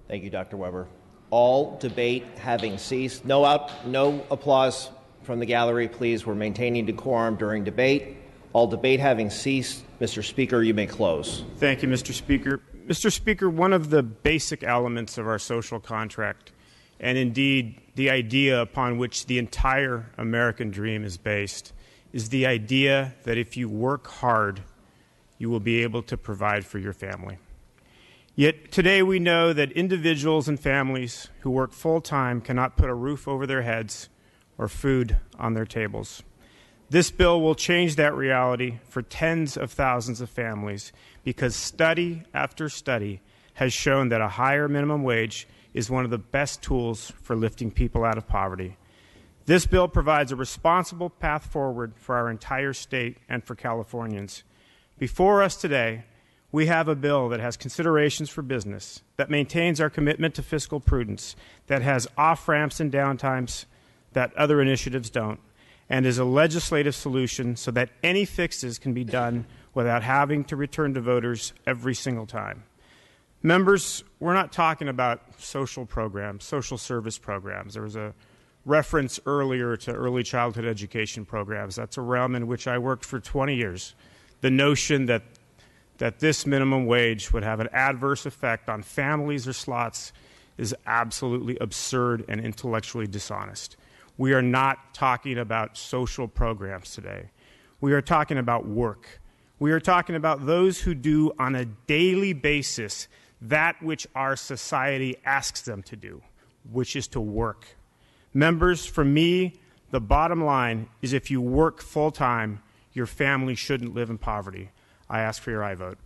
Thank you, Dr. Weber. All debate having ceased, no applause from the gallery, please. We're maintaining decorum during debate. All debate having ceased, Mr. Speaker, you may close. Thank you, Mr. Speaker. Mr. Speaker, one of the basic elements of our social contract, and indeed the idea upon which the entire American dream is based, is the idea that if you work hard, you will be able to provide for your family. Yet today we know that individuals and families who work full-time cannot put a roof over their heads or food on their tables. This bill will change that reality for tens of thousands of families because study after study has shown that a higher minimum wage is one of the best tools for lifting people out of poverty. This bill provides a responsible path forward for our entire state and for Californians. Before us today, we have a bill that has considerations for business, that maintains our commitment to fiscal prudence, that has off-ramps and downtimes that other initiatives don't, and is a legislative solution so that any fixes can be done without having to return to voters every single time. Members, we're not talking about social programs, social service programs. There was a reference earlier to early childhood education programs. That's a realm in which I worked for 20 years. The notion that this minimum wage would have an adverse effect on families or slots is absolutely absurd and intellectually dishonest. We are not talking about social programs today. We are talking about work. We are talking about those who do on a daily basis that which our society asks them to do, which is to work. Members, for me, the bottom line is if you work full-time, your family shouldn't live in poverty. I ask for your aye vote.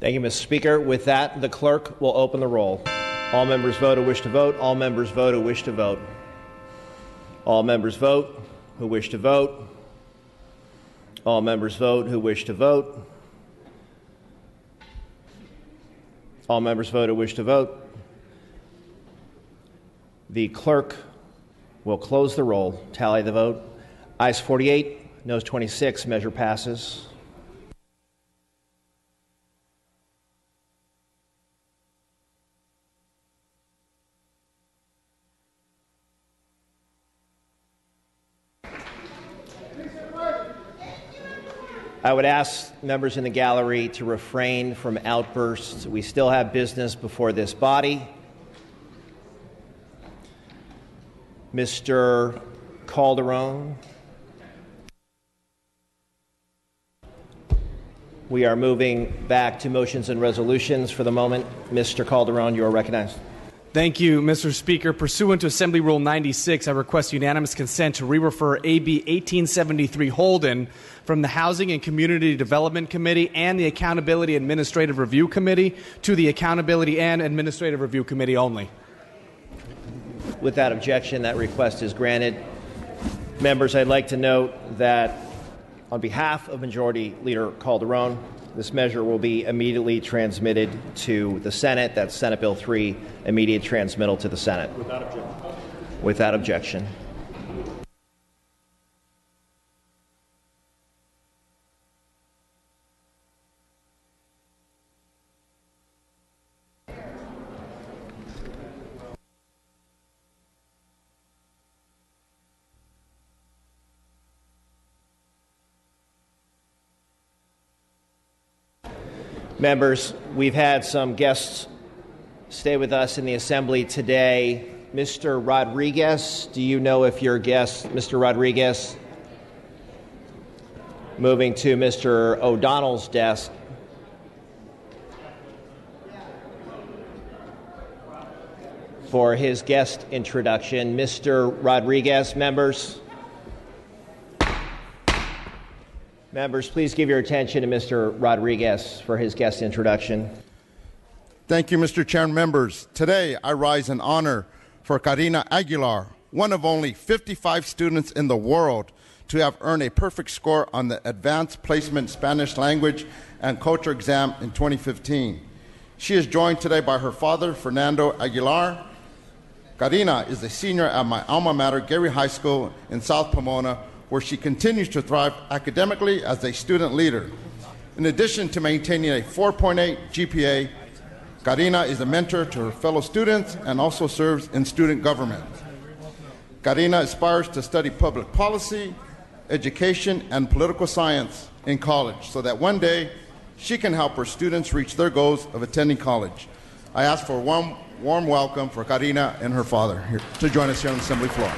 Thank you, Mr. Speaker. With that, the clerk will open the roll. All members vote who wish to vote. All members vote who wish to vote. All members vote who wish to vote. All members vote who wish to vote. All members vote who wish to vote. The clerk will close the roll. Tally the vote. Ayes 48, noes 26. Measure passes. I would ask members in the gallery to refrain from outbursts. We still have business before this body. Mr. Calderon. We are moving back to motions and resolutions for the moment. Mr. Calderon, you are recognized. Thank you, Mr. Speaker. Pursuant to Assembly Rule 96, I request unanimous consent to re-refer AB 1873 Holden from the Housing and Community Development Committee and the Accountability Administrative Review Committee to the Accountability and Administrative Review Committee only. Without objection, that request is granted. Members, I'd like to note that on behalf of Majority Leader Calderon, this measure will be immediately transmitted to the Senate. That's Senate Bill 3, immediate transmittal to the Senate. Without objection. Without objection. Members, we've had some guests stay with us in the Assembly today. Mr. Rodriguez, do you know if your guest, Mr. Rodriguez, moving to Mr. O'Donnell's desk. For his guest introduction, Mr. Rodriguez, members. Members, please give your attention to Mr. Rodriguez for his guest introduction. Thank you, Mr. Chair and members. Today, I rise in honor for Karina Aguilar, one of only 55 students in the world to have earned a perfect score on the Advanced Placement Spanish Language and Culture exam in 2015. She is joined today by her father, Fernando Aguilar. Karina is a senior at my alma mater, Gary High School in South Pomona, where she continues to thrive academically as a student leader. In addition to maintaining a 4.8 GPA, Karina is a mentor to her fellow students and also serves in student government. Karina aspires to study public policy, education, and political science in college so that one day she can help her students reach their goals of attending college. I ask for a warm welcome for Karina and her father here to join us here on the assembly floor.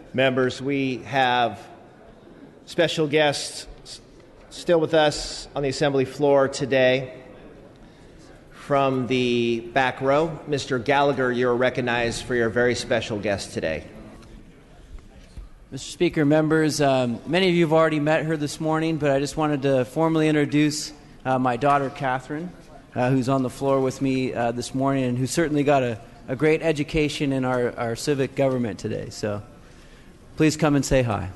Members, we have special guests still with us on the assembly floor today. From the back row, Mr. Gallagher, you're recognized for your very special guest today. Mr. Speaker, members, many of you have already met her this morning, but I just wanted to formally introduce my daughter, Catherine, who's on the floor with me this morning and who certainly got a great education in our civic government today. So please come and say hi.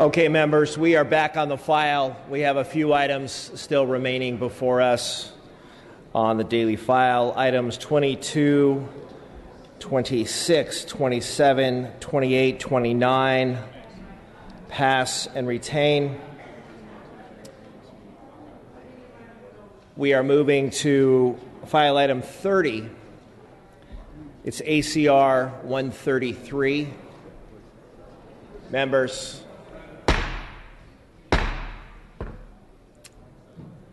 Okay, members, we are back on the file. We have a few items still remaining before us on the daily file. Items 22, 26, 27, 28, 29, pass and retain. We are moving to file item 30. It's ACR 133.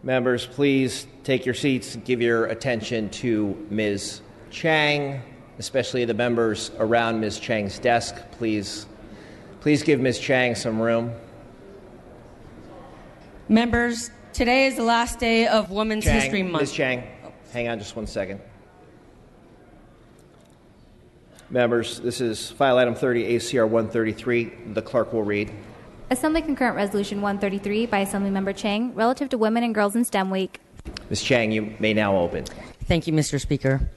Members, please take your seats and give your attention to Ms. Chang, especially the members around Ms. Chang's desk. Please give Ms. Chang some room. Members, today is the last day of Women's History Month. Ms. Chang, hang on just one second. Members, this is file item 30, ACR 133. The clerk will read. Assembly Concurrent Resolution 133 by Assemblymember Chang, relative to Women and Girls in STEM Week. Ms. Chang, you may now open. Thank you, Mr. Speaker.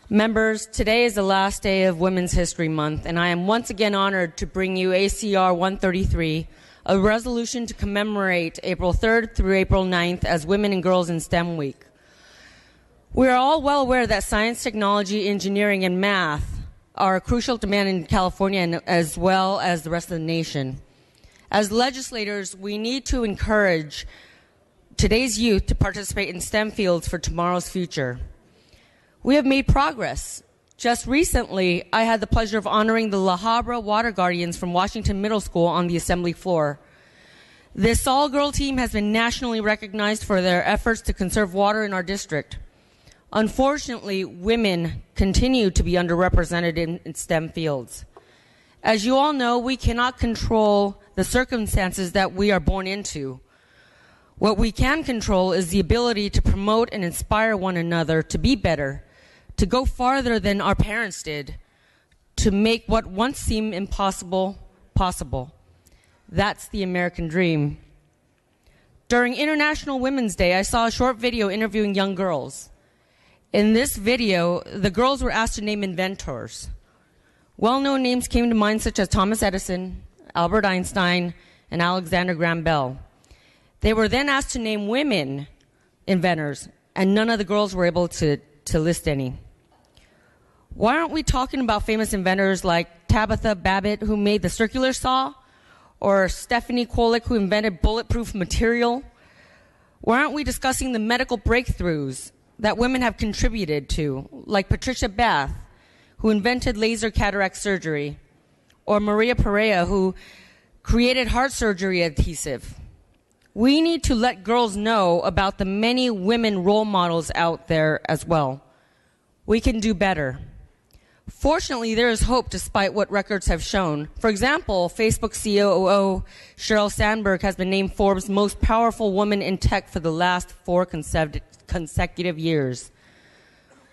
Members, today is the last day of Women's History Month, and I am once again honored to bring you ACR 133, a resolution to commemorate April 3rd through April 9th as Women and Girls in STEM Week. We are all well aware that science, technology, engineering, and math are a crucial demand in California and as well as the rest of the nation. As legislators, we need to encourage today's youth to participate in STEM fields for tomorrow's future. We have made progress. Just recently, I had the pleasure of honoring the La Habra Water Guardians from Washington Middle School on the Assembly floor. This all-girl team has been nationally recognized for their efforts to conserve water in our district. Unfortunately, women continue to be underrepresented in STEM fields. As you all know, we cannot control the circumstances that we are born into. What we can control is the ability to promote and inspire one another to be better, to go farther than our parents did, to make what once seemed impossible possible. That's the American dream. During International Women's Day, I saw a short video interviewing young girls. In this video, the girls were asked to name inventors. Well-known names came to mind such as Thomas Edison, Albert Einstein, and Alexander Graham Bell. They were then asked to name women inventors, and none of the girls were able to list any. Why aren't we talking about famous inventors like Tabitha Babbitt, who made the circular saw, or Stephanie Kwolek, who invented bulletproof material? Why aren't we discussing the medical breakthroughs that women have contributed to, like Patricia Bath, who invented laser cataract surgery, or Maria Pereira, who created heart surgery adhesive? We need to let girls know about the many women role models out there as well. We can do better. Fortunately, there is hope despite what records have shown. For example, Facebook COO Sheryl Sandberg has been named Forbes' most powerful woman in tech for the last 4 consecutive years.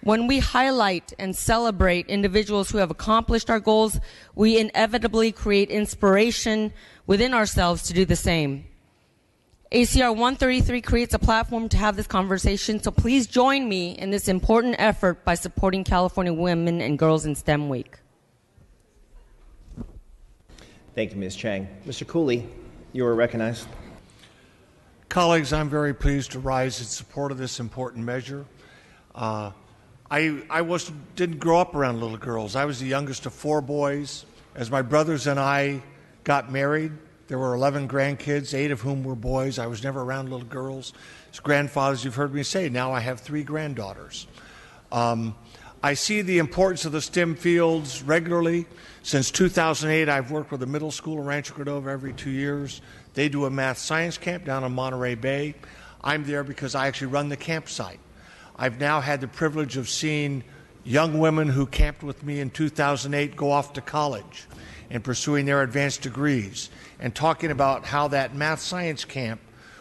When we highlight and celebrate individuals who have accomplished our goals, we inevitably create inspiration within ourselves to do the same. ACR 133 creates a platform to have this conversation, so please join me in this important effort by supporting California Women and Girls in STEM Week. Thank you, Ms. Chang. Mr. Cooley, you are recognized. Colleagues, I'm very pleased to rise in support of this important measure. I didn't grow up around little girls. I was the youngest of 4 boys. As my brothers and I got married, there were 11 grandkids, 8 of whom were boys. I was never around little girls. As grandfathers, you've heard me say, now I have 3 granddaughters. I see the importance of the STEM fields regularly. Since 2008, I've worked with a middle school in Rancho Cordova every 2 years. They do a math science camp down in Monterey Bay. I'm there because I actually run the campsite. I've now had the privilege of seeing young women who camped with me in 2008 go off to college and pursuing their advanced degrees, and talking about how that math science camp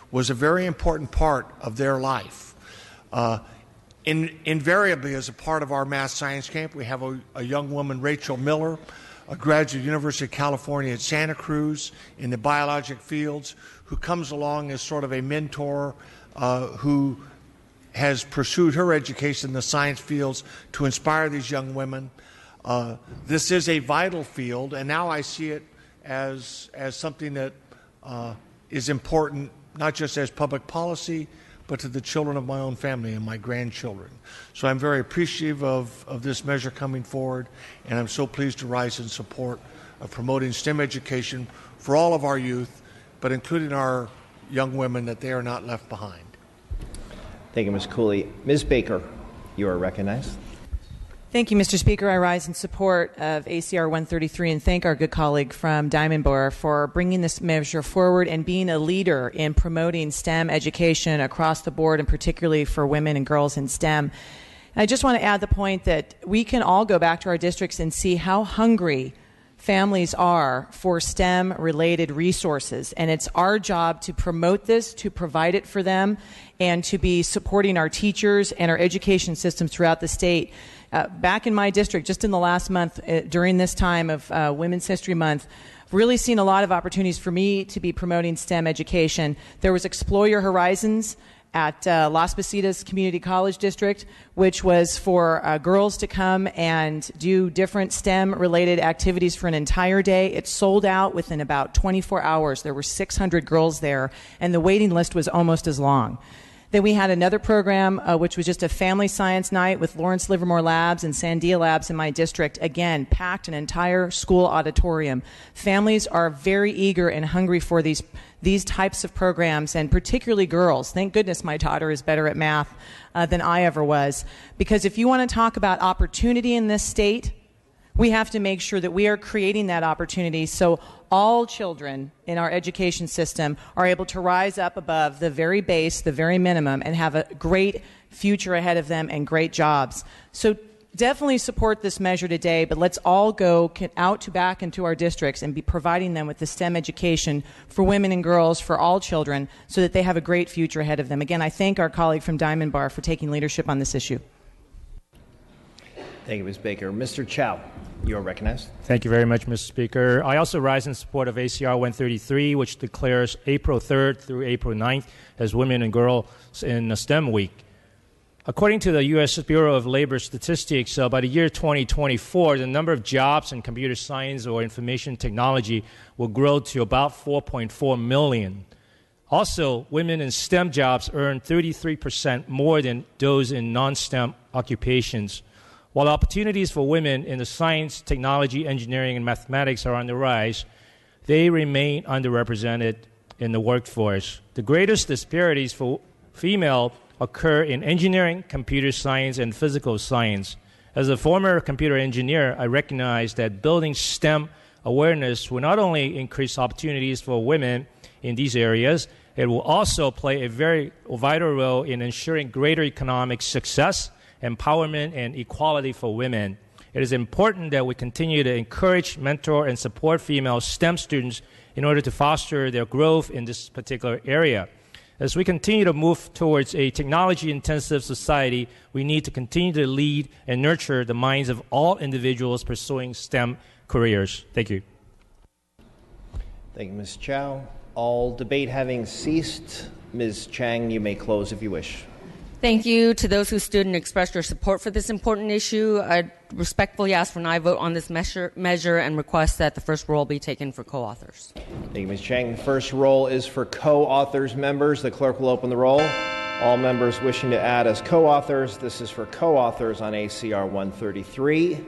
was a very important part of their life. Invariably, as a part of our math science camp, we have a young woman, Rachel Miller, a graduate of the University of California at Santa Cruz in the biologic fields, who comes along as sort of a mentor who has pursued her education in the science fields to inspire these young women. This is a vital field, and now I see it as something that is important, not just as public policy, but to the children of my own family and my grandchildren. So I'm very appreciative of this measure coming forward, and I'm so pleased to rise in support of promoting STEM education for all of our youth, but including our young women, that they are not left behind. Thank you, Ms. Cooley. Ms. Baker, you are recognized. Thank you, Mr. Speaker. I rise in support of ACR 133 and thank our good colleague from Diamond Bar for bringing this measure forward and being a leader in promoting STEM education across the board, and particularly for women and girls in STEM. I just want to add the point that we can all go back to our districts and see how hungry families are for STEM-related resources, and it's our job to promote this, to provide it for them, and to be supporting our teachers and our education systems throughout the state. Back in my district, just in the last month, during this time of Women's History Month, I've really seen a lot of opportunities for me to be promoting STEM education. There was Explore Your Horizons at Las Positas Community College District, which was for girls to come and do different STEM-related activities for an entire day. It sold out within about 24 hours. There were 600 girls there, and the waiting list was almost as long. Then we had another program, which was just a family science night with Lawrence Livermore Labs and Sandia Labs in my district. Again, packed an entire school auditorium. Families are very eager and hungry for these types of programs, and particularly girls. Thank goodness my daughter is better at math than I ever was. Because if you want to talk about opportunity in this state, we have to make sure that we are creating that opportunity so all children in our education system are able to rise up above the very base, the very minimum, and have a great future ahead of them and great jobs. So definitely support this measure today, but let's all go back into our districts and be providing them with the STEM education for women and girls, for all children, so that they have a great future ahead of them. Again, I thank our colleague from Diamond Bar for taking leadership on this issue. Thank you, Ms. Baker. Mr. Chow, you are recognized. Thank you very much, Mr. Speaker. I also rise in support of ACR 133, which declares April 3rd through April 9th as Women and Girls in STEM Week. According to the U.S. Bureau of Labor Statistics, by the year 2024, the number of jobs in computer science or information technology will grow to about 4.4 million. Also, women in STEM jobs earn 33% more than those in non-STEM occupations. While opportunities for women in the science, technology, engineering, and mathematics are on the rise, they remain underrepresented in the workforce. The greatest disparities for female occur in engineering, computer science, and physical science. As a former computer engineer, I recognize that building STEM awareness will not only increase opportunities for women in these areas, it will also play a very vital role in ensuring greater economic success, empowerment, and equality for women. It is important that we continue to encourage, mentor, and support female STEM students in order to foster their growth in this particular area. As we continue to move towards a technology-intensive society, we need to continue to lead and nurture the minds of all individuals pursuing STEM careers. Thank you. Thank you, Ms. Chow. All debate having ceased, Ms. Chang, you may close if you wish. Thank you to those who stood and expressed their support for this important issue. I respectfully ask for an aye vote on this measure and request that the first roll be taken for co-authors. Thank you, Ms. Chang. The first roll is for co-authors members. The clerk will open the roll. All members wishing to add as co-authors. This is for co-authors on ACR 133.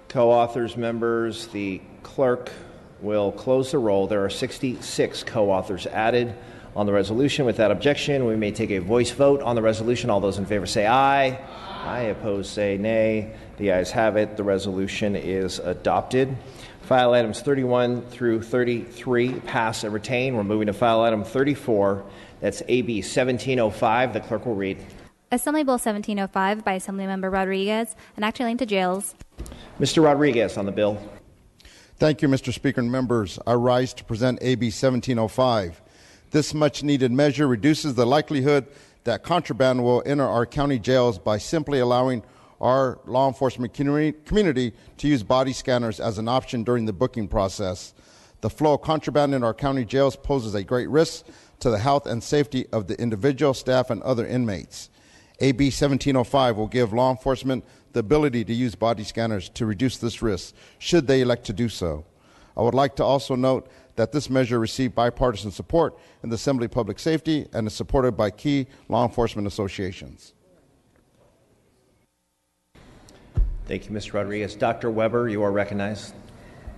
Co-authors members, the clerk will close the roll. There are 66 co-authors added on the resolution. Without objection, we may take a voice vote on the resolution. All those in favor say aye. Aye. Opposed say nay. The ayes have it. The resolution is adopted. File items 31 through 33 pass and retain. We're moving to file item 34. That's AB 1705. The clerk will read. Assembly Bill 1705 by Assemblymember Rodriguez, an act relating to jails. Mr. Rodriguez on the bill. Thank you, Mr. Speaker and members. I rise to present AB 1705. This much-needed measure reduces the likelihood that contraband will enter our county jails by simply allowing our law enforcement community to use body scanners as an option during the booking process. The flow of contraband in our county jails poses a great risk to the health and safety of the individual, staff, and other inmates. AB 1705 will give law enforcement the ability to use body scanners to reduce this risk, should they elect to do so. I would like to also note that this measure received bipartisan support in the Assembly Public Safety and is supported by key law enforcement associations. Thank you, Mr. Rodriguez. Dr. Weber, you are recognized.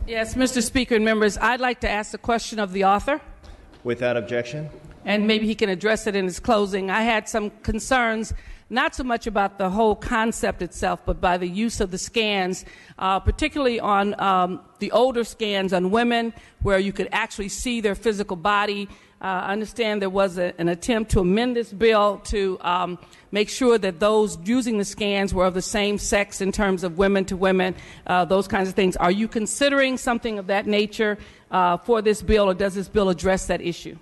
Yes, Mr. Speaker and members, I'd like to ask the question of the author. Without objection. And maybe he can address it in his closing. I had some concerns, not so much about the whole concept itself, but by the use of the scans, particularly on the older scans on women, where you could actually see their physical body. I understand there was an attempt to amend this bill to make sure that those using the scans were of the same sex in terms of women to women, those kinds of things. Are you considering something of that nature for this bill, or does this bill address that issue?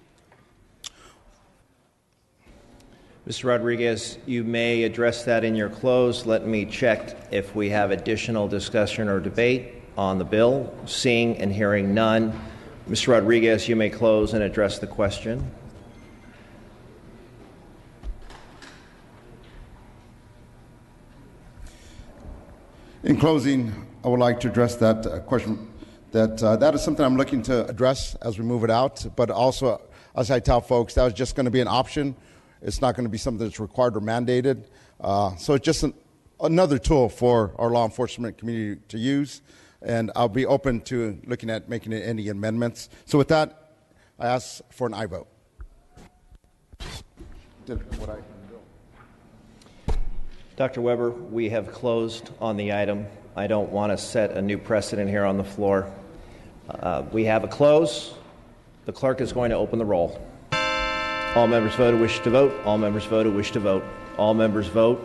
Mr. Rodriguez, you may address that in your close. Let me check if we have additional discussion or debate on the bill. Seeing and hearing none, Mr. Rodriguez, you may close and address the question. In closing, I would like to address that question. That is something I'm looking to address as we move it out, but also, as I tell folks, that was just going to be an option. It's not going to be something that's required or mandated. So it's just another tool for our law enforcement community to use, and I'll be open to looking at making any amendments. So with that, I ask for an aye vote. Dr. Weber, we have closed on the item. I don't want to set a new precedent here on the floor. We have a close. The clerk is going to open the roll. All members vote who wish to vote. All members vote who wish to vote. All members vote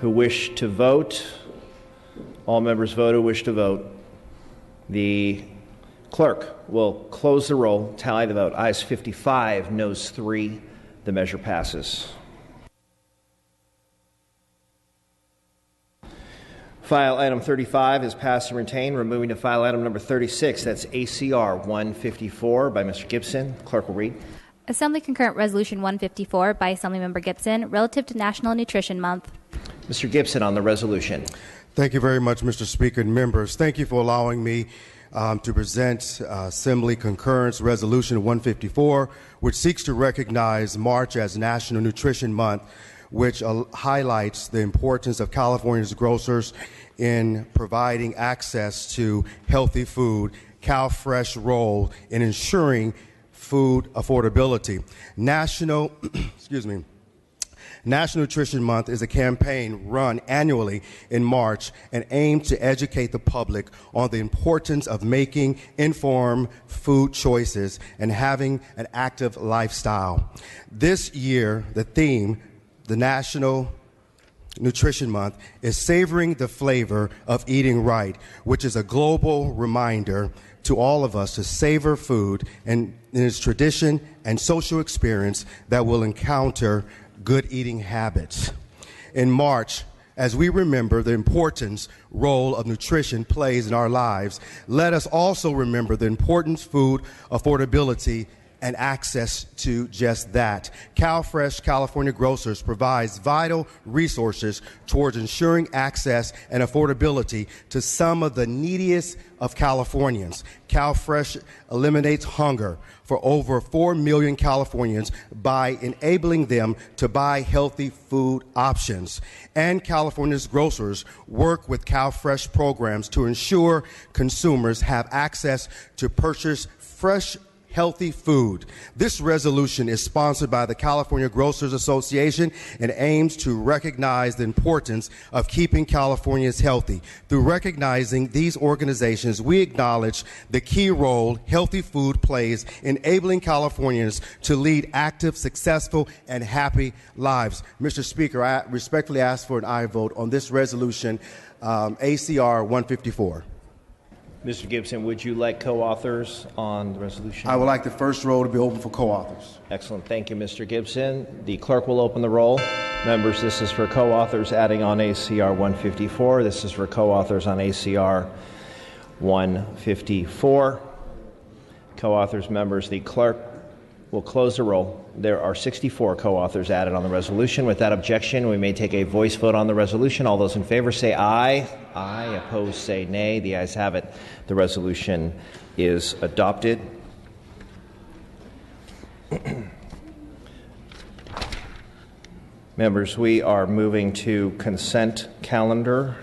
who wish to vote. All members vote who wish to vote. The clerk will close the roll, tally the vote. Ayes 55, noes 3. The measure passes. File item 35 is passed and retained. We're moving to file item number 36. That's ACR 154 by Mr. Gibson. Clerk will read. Assembly Concurrent Resolution 154 by Assemblymember Gibson, relative to National Nutrition Month. Mr. Gibson on the resolution. Thank you very much, Mr. Speaker and members. Thank you for allowing me to present Assembly Concurrence Resolution 154, which seeks to recognize March as National Nutrition Month, which highlights the importance of California's grocers in providing access to healthy food, CalFresh role in ensuring food affordability. National Nutrition Month is a campaign run annually in March and aims to educate the public on the importance of making informed food choices and having an active lifestyle. This year, the theme, the National Nutrition Month, is Savoring the Flavor of Eating Right, which is a global reminder to all of us to savor food and in its tradition and social experience that will encounter good eating habits. In March, as we remember the important role of nutrition plays in our lives, let us also remember the important food affordability and access to just that. CalFresh California Grocers provides vital resources towards ensuring access and affordability to some of the neediest of Californians. CalFresh eliminates hunger for over 4 million Californians by enabling them to buy healthy food options. And California's grocers work with CalFresh programs to ensure consumers have access to purchase fresh, healthy food. This resolution is sponsored by the California Grocers Association and aims to recognize the importance of keeping Californians healthy. Through recognizing these organizations, we acknowledge the key role healthy food plays in enabling Californians to lead active, successful, and happy lives. Mr. Speaker, I respectfully ask for an aye vote on this resolution, ACR 154. Mr. Gibson, would you like co-authors on the resolution? I would like the first row to be open for co-authors. Excellent. Thank you, Mr. Gibson. The clerk will open the roll. Members, this is for co-authors adding on ACR 154. This is for co-authors on ACR 154. Co-authors, members, the clerk will close the roll. There are 64 co-authors added on the resolution. Without objection, we may take a voice vote on the resolution. All those in favor say aye. Aye. Opposed say nay. The ayes have it. The resolution is adopted. Members, we are moving to consent calendar.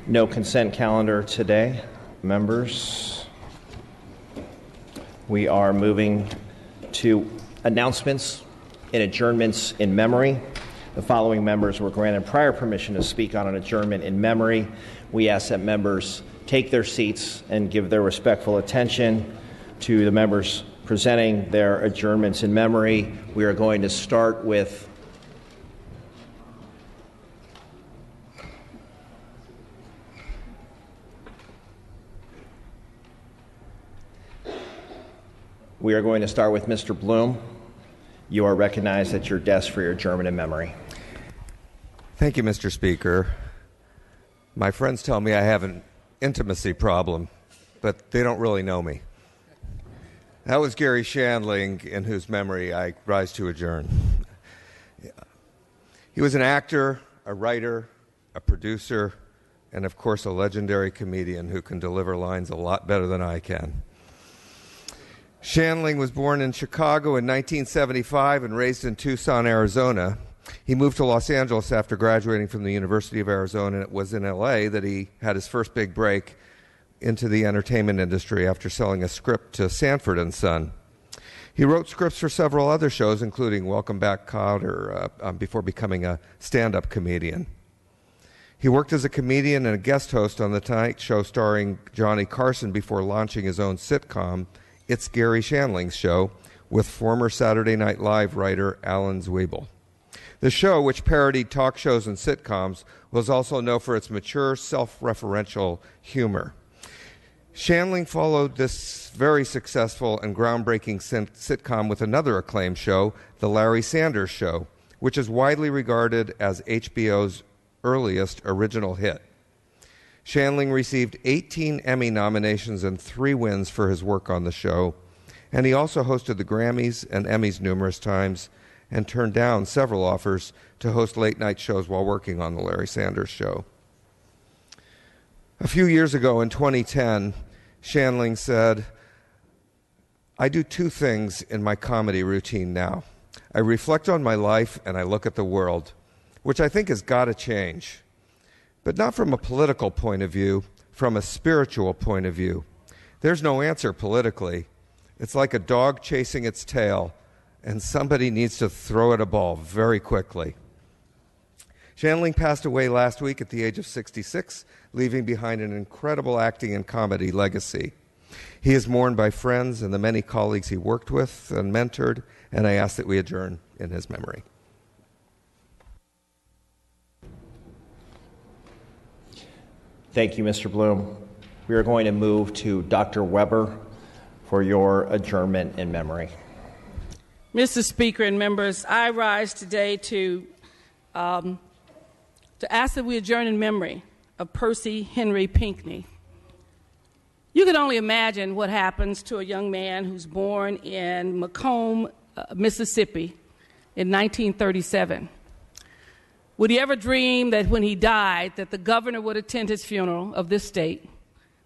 No consent calendar today, members. We are moving to announcements and adjournments in memory. The following members were granted prior permission to speak on an adjournment in memory. We ask that members take their seats and give their respectful attention to the members presenting their adjournments in memory. We are going to start with Mr. Bloom. You are recognized at your desk for your adjournment in memory. Thank you, Mr. Speaker. My friends tell me I have an intimacy problem, but they don't really know me. That was Gary Shandling, in whose memory I rise to adjourn. He was an actor, a writer, a producer, and of course a legendary comedian who can deliver lines a lot better than I can. Shandling was born in Chicago in 1975 and raised in Tucson, Arizona. He moved to Los Angeles after graduating from the University of Arizona, and it was in L.A. that he had his first big break into the entertainment industry after selling a script to Sanford & Son. He wrote scripts for several other shows, including Welcome Back, Kotter, before becoming a stand-up comedian. He worked as a comedian and a guest host on The Tonight Show starring Johnny Carson before launching his own sitcom, It's Gary Shandling's Show, with former Saturday Night Live writer Alan Zweibel. The show, which parodied talk shows and sitcoms, was also known for its mature, self-referential humor. Shandling followed this very successful and groundbreaking sitcom with another acclaimed show, The Larry Sanders Show, which is widely regarded as HBO's earliest original hit. Shandling received 18 Emmy nominations and 3 wins for his work on the show, and he also hosted the Grammys and Emmys numerous times and turned down several offers to host late-night shows while working on The Larry Sanders Show. A few years ago, in 2010, Shandling said, "I do 2 things in my comedy routine now. I reflect on my life and I look at the world, which I think has got to change. But not from a political point of view, from a spiritual point of view. There's no answer politically. It's like a dog chasing its tail, and somebody needs to throw it a ball very quickly." Shandling passed away last week at the age of 66, leaving behind an incredible acting and comedy legacy. He is mourned by friends and the many colleagues he worked with and mentored, and I ask that we adjourn in his memory. Thank you, Mr. Bloom. We are going to move to Dr. Weber for your adjournment in memory. Mr. Speaker and members, I rise today to ask that we adjourn in memory of Percy Henry Pinckney. You can only imagine what happens to a young man who's born in Macomb, Mississippi in 1937. Would he ever dream that when he died that the governor would attend his funeral of this state,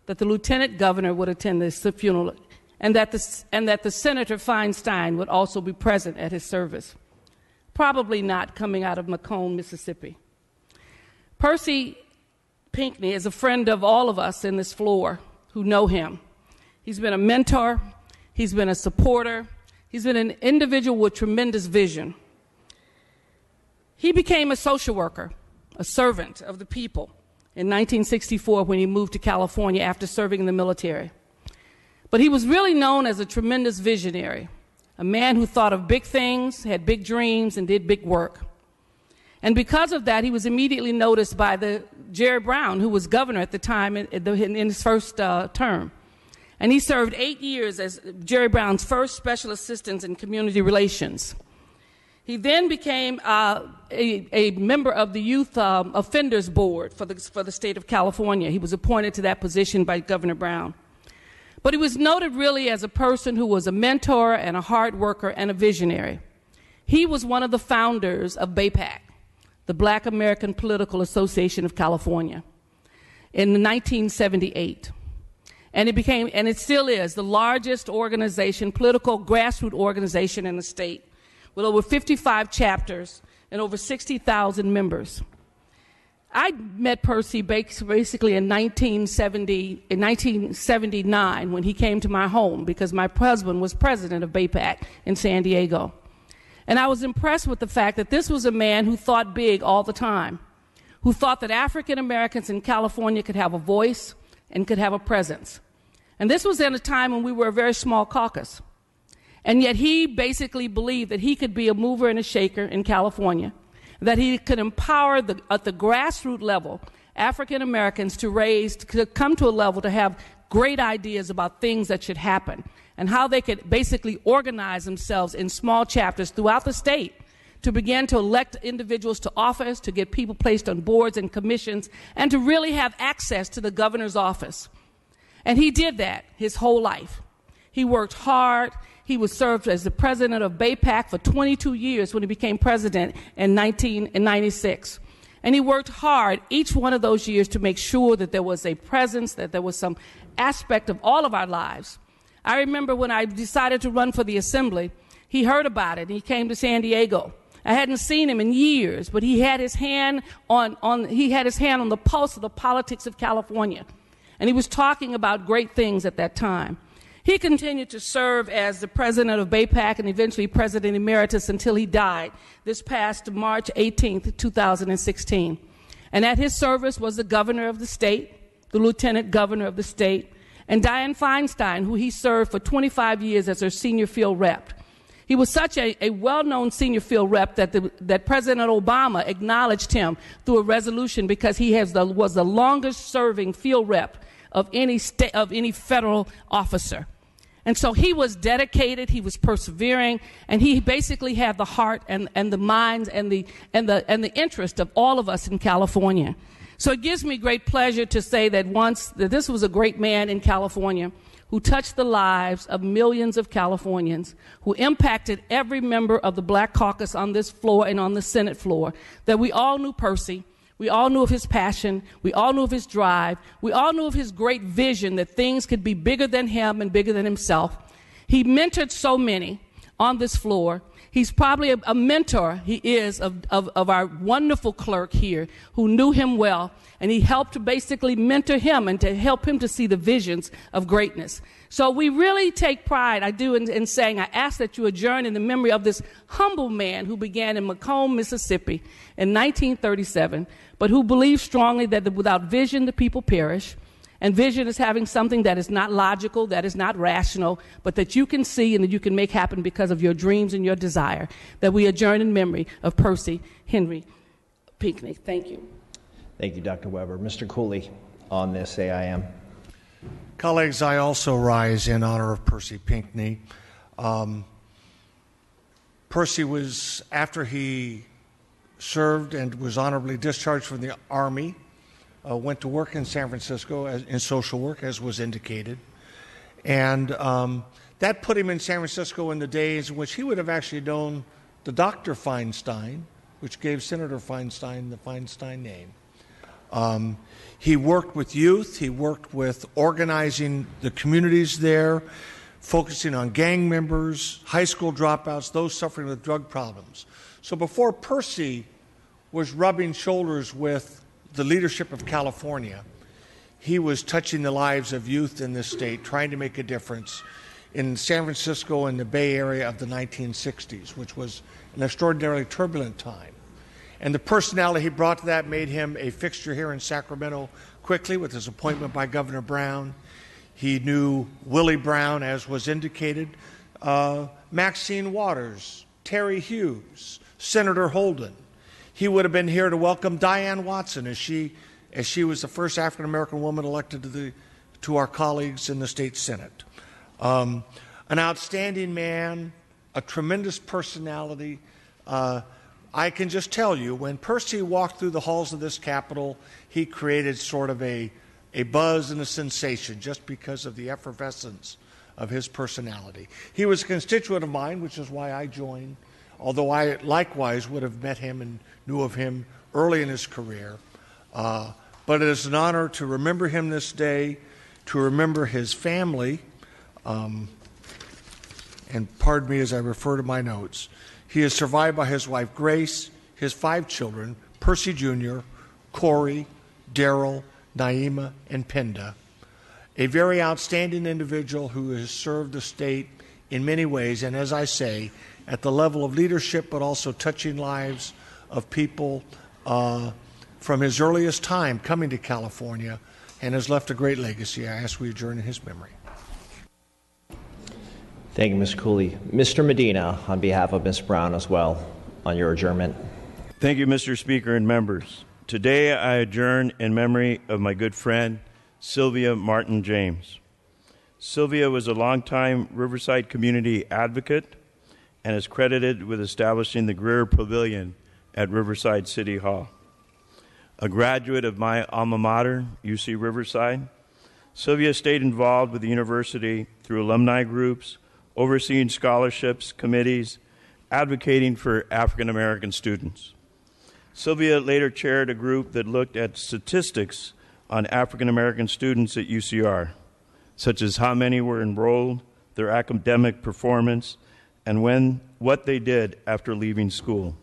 that the lieutenant governor would attend this funeral, and that the Senator Feinstein would also be present at his service? Probably not, coming out of Macomb, Mississippi. Percy Pinckney is a friend of all of us in this floor who know him. He's been a mentor, he's been a supporter, he's been an individual with tremendous vision. He became a social worker, a servant of the people, in 1964 when he moved to California after serving in the military. But he was really known as a tremendous visionary, a man who thought of big things, had big dreams, and did big work. And because of that, he was immediately noticed by Jerry Brown, who was governor at the time in his first term. And he served 8 years as Jerry Brown's first special assistant in community relations. He then became a member of the Youth Offenders Board for the state of California. He was appointed to that position by Governor Brown. But he was noted really as a person who was a mentor and a hard worker and a visionary. He was one of the founders of BAPAC, the Black American Political Association of California, in 1978. And it still is, the largest organization, political grassroots organization in the state, with over 55 chapters and over 60,000 members. I met Percy basically in 1979 when he came to my home because my husband was president of BAPAC in San Diego. And I was impressed with the fact that this was a man who thought big all the time, who thought that African Americans in California could have a voice and could have a presence. And this was at a time when we were a very small caucus. And yet he basically believed that he could be a mover and a shaker in California, that he could empower at the grassroots level African Americans to come to a level to have great ideas about things that should happen and how they could basically organize themselves in small chapters throughout the state to begin to elect individuals to office, to get people placed on boards and commissions, and to really have access to the governor's office. And he did that his whole life. He worked hard. He was served as the president of BAPAC for 22 years when he became president in 1996. And he worked hard each one of those years to make sure that there was a presence, that there was some aspect of all of our lives. I remember when I decided to run for the assembly, he heard about it and he came to San Diego. I hadn't seen him in years, but he had his hand on the pulse of the politics of California. And he was talking about great things at that time. He continued to serve as the president of BAPAC and eventually president emeritus until he died this past March 18th, 2016. And at his service was the governor of the state, the lieutenant governor of the state, and Dianne Feinstein, who he served for 25 years as her senior field rep. He was such a well-known senior field rep that President Obama acknowledged him through a resolution because he was the longest-serving field rep of any federal officer. And so he was dedicated, he was persevering, and he basically had the heart and the minds and the interest of all of us in California. So it gives me great pleasure to say that this was a great man in California who touched the lives of millions of Californians, who impacted every member of the Black Caucus on this floor and on the Senate floor, that we all knew Percy. We all knew of his passion. We all knew of his drive. We all knew of his great vision that things could be bigger than him and bigger than himself. He mentored so many on this floor. He's probably a mentor, he is, of our wonderful clerk here who knew him well, and he helped to basically mentor him and to help him to see the visions of greatness. So we really take pride, I do, in saying, I ask that you adjourn in the memory of this humble man who began in Macomb, Mississippi in 1937, but who believed strongly that without vision the people perish. And vision is having something that is not logical, that is not rational, but that you can see and that you can make happen because of your dreams and your desire. That we adjourn in memory of Percy Henry Pinckney. Thank you. Thank you, Dr. Weber. Mr. Cooley on this AIM. Colleagues, I also rise in honor of Percy Pinckney. Percy was, after he served and was honorably discharged from the Army, went to work in San Francisco in social work, as was indicated. And that put him in San Francisco in the days in which he would have actually known the Dr. Feinstein, which gave Senator Feinstein the Feinstein name. He worked with youth. He worked with organizing the communities there, focusing on gang members, high school dropouts, those suffering with drug problems. So before Percy was rubbing shoulders with the leadership of California, he was touching the lives of youth in this state, trying to make a difference in San Francisco and the Bay Area of the 1960s, which was an extraordinarily turbulent time. And the personality he brought to that made him a fixture here in Sacramento quickly with his appointment by Governor Brown. He knew Willie Brown, as was indicated, Maxine Waters, Terry Hughes, Senator Holden. He would have been here to welcome Diane Watson as she was the first African-American woman elected to our colleagues in the state Senate. An outstanding man, a tremendous personality. I can just tell you, when Percy walked through the halls of this Capitol, he created sort of a buzz and a sensation just because of the effervescence of his personality. He was a constituent of mine, which is why I joined, although I likewise would have met him and knew of him early in his career. But it is an honor to remember him this day, to remember his family, and pardon me as I refer to my notes. He is survived by his wife Grace, his 5 children, Percy Jr., Corey, Daryl, Naima, and Pinda. A very outstanding individual who has served the state in many ways, and as I say, at the level of leadership, but also touching lives of people from his earliest time coming to California, and has left a great legacy. I ask we adjourn in his memory. Thank you, Mr. Cooley. Mr. Medina, on behalf of Ms. Brown as well, on your adjournment. Thank you, Mr. Speaker and members. Today I adjourn in memory of my good friend, Sylvia Martin James. Sylvia was a longtime Riverside community advocate and is credited with establishing the Greer Pavilion at Riverside City Hall. A graduate of my alma mater, UC Riverside, Sylvia stayed involved with the university through alumni groups, overseeing scholarships, committees, advocating for African American students. Sylvia later chaired a group that looked at statistics on African American students at UCR, such as how many were enrolled, their academic performance, and what they did after leaving school.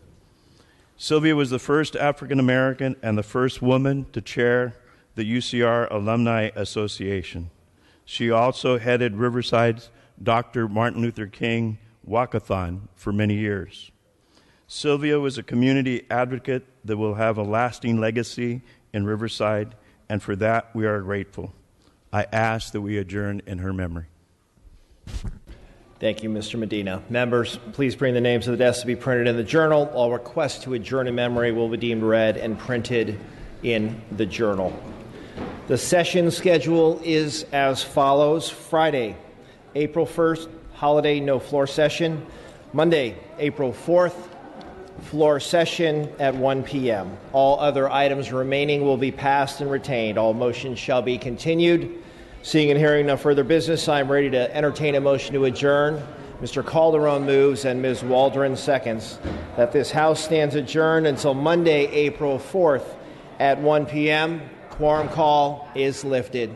Sylvia was the first African American and the first woman to chair the UCR Alumni Association. She also headed Riverside's Dr. Martin Luther King Walkathon for many years. Sylvia was a community advocate that will have a lasting legacy in Riverside, and for that we are grateful. I ask that we adjourn in her memory. Thank you, Mr. Medina. Members, please bring the names of the deaths to be printed in the journal. All requests to adjourn in memory will be deemed read and printed in the journal. The session schedule is as follows. Friday, April 1st, holiday no floor session. Monday, April 4th, floor session at 1 p.m. All other items remaining will be passed and retained. All motions shall be continued. Seeing and hearing no further business, I am ready to entertain a motion to adjourn. Mr. Calderon moves and Ms. Waldron seconds that this House stands adjourned until Monday, April 4th at 1 p.m. Quorum call is lifted.